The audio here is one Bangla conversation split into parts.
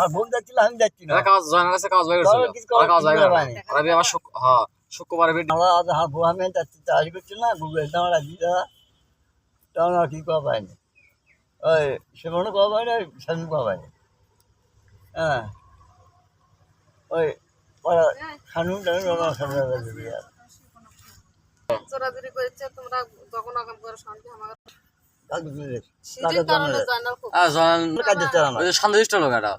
আর বোন যাচ্ছিল আমি যাচ্ছি না কাজ জয়েনের কাছে কাজ হয়ে গেছিল কাজ হয়ে গেল আমি আমার হ্যাঁ শুক্রবারে ভিডিও আমরা হ্যাঁ বউ আমি যাচ্ছি চাকরি করছি না গুগল আমার আজিরা তখন আর কি করা পায়নি ওই সেমনও করা পায়নি স্বামী করা পায়নি হ্যাঁ ওই ওরা খানুন টানুন ওরা সামনে চোরাচুরি করেছে তোমরা যখন আগাম করে শান্তি আমার সন্দেষ্ট লোক এটা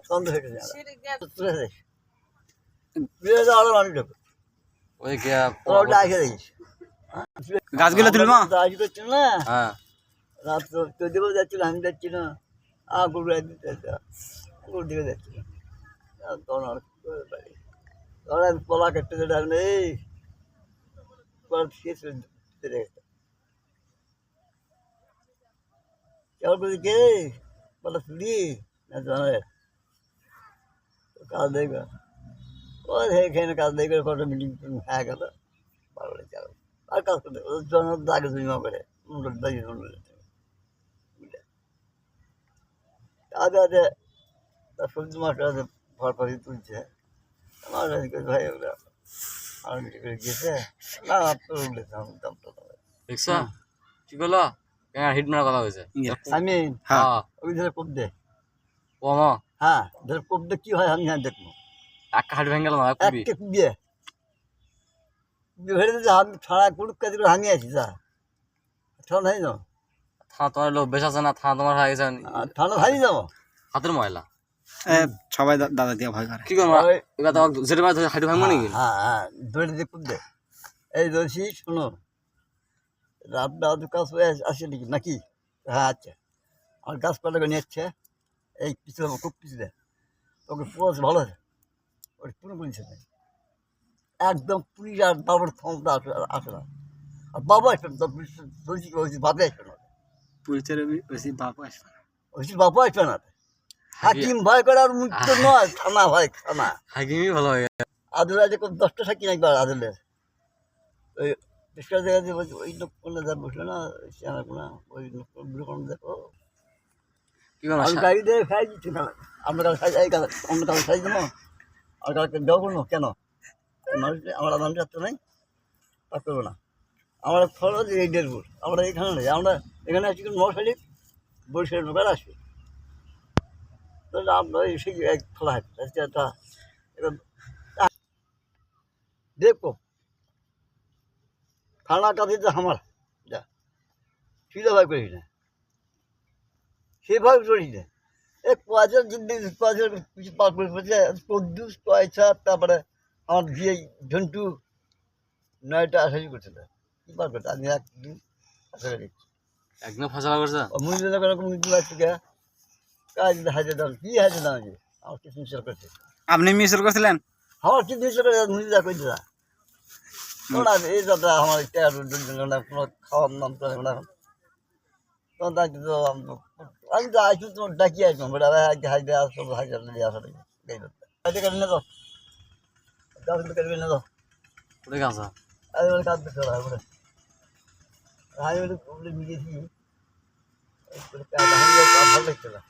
ওই গাছগুলো তুলবো না হ্যাঁ রাত তোর দিকেও যাচ্ছিল আমি যাচ্ছি না গরু গরুর দিকে যাচ্ছি না তখন আর তখন আমি কলা কেটে যেটা এই কেমন করে কে বলা চুরি না জনের কাজ দেখবে ও এখানে কাজ দেখবে কত মিটিং হ্যাঁ গেল ভালো চাল আর কাজ করতে ওদের জন্য দাগে জমা করে আগে আগে তার সবজি মাছটা ভর ফরি তুলছে আমার ভাই ওরা আর করে গিয়েছে না তো উঠেছে আমি দামটা দেখছো কি বলো হিট মারা কথা হয়েছে আমি হ্যাঁ ওই ধরে কোপ দে ও মা হ্যাঁ ধরে কোপ দে কি হয় আমি হ্যাঁ দেখবো একটা হাট ভেঙে গেল না খুবই একটা কুবিয়ে ভেড়ে দিতে আমি ছাড়া কুড়ুক কাজ করে আমি আছি যা ঠান্ডা হয় না থা তোমার লোক বেশ আছে না থা তোমার হয়ে গেছে ঠান্ডা হারিয়ে যাবো হাতের ময়লা সবাই দাদা দিয়ে ভয় করে কি করবো এবার তো যেটা হাইটু ভাঙবো নাকি হ্যাঁ হ্যাঁ ধরে দিয়ে কুপ দে এই দোষী শোনো রাত দাদু কাজ হয়ে আসে নাকি হ্যাঁ আচ্ছা আর গাছপালা নিয়ে যাচ্ছে এই পিছু খুব পিছু দেয় তোকে পোষ ভালো আছে ওই পুরো পুলিশ একদম পুলিশ আর বাবার ক্ষমতা আসে না আর বাবা আসবে না বাবা আসবে না পুলিশের বেশি বাপ আসবে না ওই বাবা আসবে না হাকিম ভয় করে আর মুক্ত নয় থানা ভয় থানা হাকিমই ভালো হয়ে গেছে আদুল আছে 10টা সাক্ষী একবার আদুলের ওই পরিষ্কার জায়গা দিয়ে বলছি ওই লোক করলে যা বসলো না না ওই লোক দেখো কি করবো আমি গাড়ি দিয়ে খাই দিচ্ছি না আমরা কাল সাইজ এই কাল অন্য কাল সাইজ দেবো আর কালকে দেবো না কেন মানুষ আমরা মানুষ যাচ্ছে নাই তা করবো না আমরা খরচ এই দেড়পুর আমরা এখানে নেই আমরা এখানে আসছি মশালি বরিশালের লোকের আসি আমরা এসে এক খোলা আছে একটা দেখো থানা কাছে তো আমার যা ছিল ভাই করিস না সেভাবে করিস না এই পয়সার জিনিস পয়সার কিছু পার করে পড়ছে প্রদ্যুষ পয়সা তারপরে আমার বিয়ে ঝন্টু 9টা আশাই করছিল কী পার করছে আমি একদিন আশা করছি একদম ফসলা করছে মুজিদ মুজিদ আছে কে কাজ হাজার দাম কী হাজার দাম আছে আমার কিছু মিশল করছে আপনি মিশর করছিলেন আমার কিছু মিশল করে মুজিদা কইছে না ওরা এই দাদা আমার কোনো খাওয়ার নাম করে না তখন তাই তো আমি তো আসছি তোমার ডাকি আসবো বেটা হাইডে আসো হাইডে দিয়ে আসা লাগে হাইডে কাটে না তো গাছ কাটবে না তো ওটা গাছা আমি বলে কাঁদতে চলা বলে আমি বলে মিলিয়েছি ভালো লাগছে না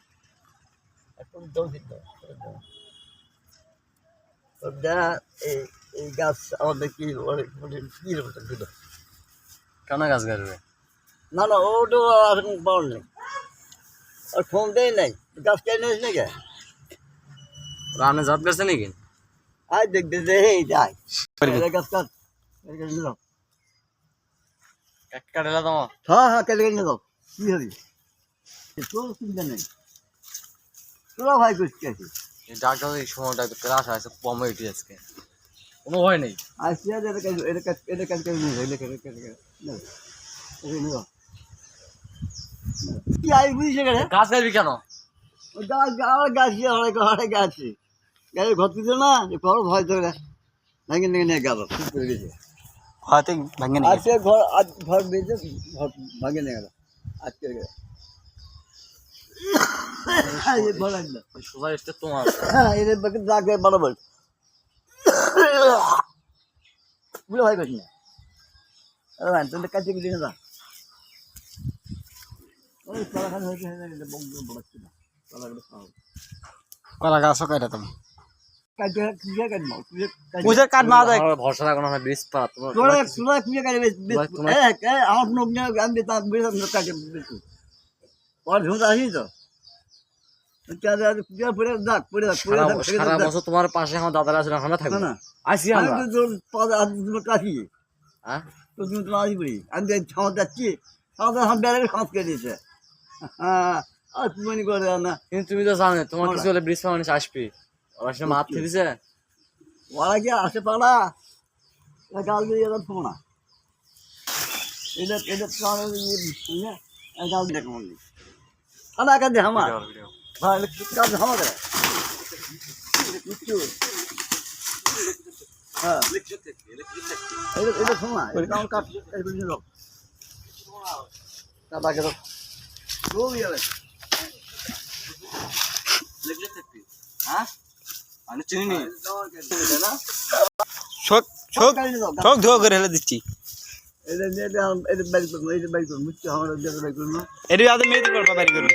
এখন দৌড় এই গাছ আমাদের কি দিল কেন গাছ গাড়বে না না ওটা এখন পাওয়ার নেই আর ফোন দেয় নাই গাছ কেন নিস নাকি রানে জাত গেছে নাকি আয় দেখতে দে এই যাই গাছ কাট কাটেলা তোমার হ্যাঁ হ্যাঁ কেটে কেটে দাও কী হবে তোর সুবিধা নেই তোরা ভাই করছি আছে এই ডাক্তার এই সময়টা একটু ক্লাস আছে কম হয়েছে আজকে কোনো ভয় নেই আসছি এটা কাজ করে নিয়ে এটা কেটে কেটে কি আই বুঝিস এখানে গাছ গাড়বি কেন ওই গাছ আমার গাছ অনেক গাছে গাছের ঘর তুলছে না যে ঘর ভয় ধরে ভেঙে ভেঙে নিয়ে গেল ঠিক করে গেছে হয়তো ভেঙে নিয়ে আজকে ঘর আজ ঘর বেঁধে ঘর ভাঙে নিয়ে গেল আজকে ঘর একদম সোজা এসছে তোমার হ্যাঁ এদের বাকি দাগে বরাবর বুঝলে ভয় করিস না তোদের কাছে গেলি না ওই কলাখান হয়েছে বড় ছিল কলাগুলো খাওয়া কলা গাছও কাটা তুমি কাটে কিসে কাটবো পুজোর কাঠ মারা যায় আমার ভরসা রাখো না আমার ব্রিজ পা তোমার তোরা তোরা কিসে কাটবে তোমার- আমার নোক নিয়ে আমি তার বেশ কাটে বেশি পর ঝুঁটা আসি তো পড়ে যাক পড়ে যাক পড়ে সারা যাক সারা বছর তোমার পাশে আমার দাদারা আছে আমরা থাকবো না, না। আসি আমি আমরা তো তোর পাশে কাশি হ্যাঁ তো তুমি তোমার আসি পড়ি আমি তো ছাওয়া যাচ্ছি ছাওয়া আমার বেড়াকে খাঁচ কেটে দিয়েছে হ্যাঁ আর তুমি করে না কিন্তু তুমি তো জানো তোমার কিছু হলে ব্রিজ পা মানুষ আসবে ওরা সে মারতে দিছে ওরা কি আসে পাড়া গাল দিয়ে এবার শোনো না এটা এটা গাল দিয়ে কেমন আনা কাজ আমার ভাই কাজ আমাদের কিচ্ছু হ্যাঁ এটা এটা শোনো না এটা আমার কাজ দাদাকে তো রোল যাবে হ্যাঁ আমি চিনি নি শোক শোক শোক ধোয়া করে হেলে দিচ্ছি এটা এটা বাইক করবো এটা বাইক করবো বুঝছি আমার বাইক করবো এটি আদে মেয়েদের পর বাড়ি করবি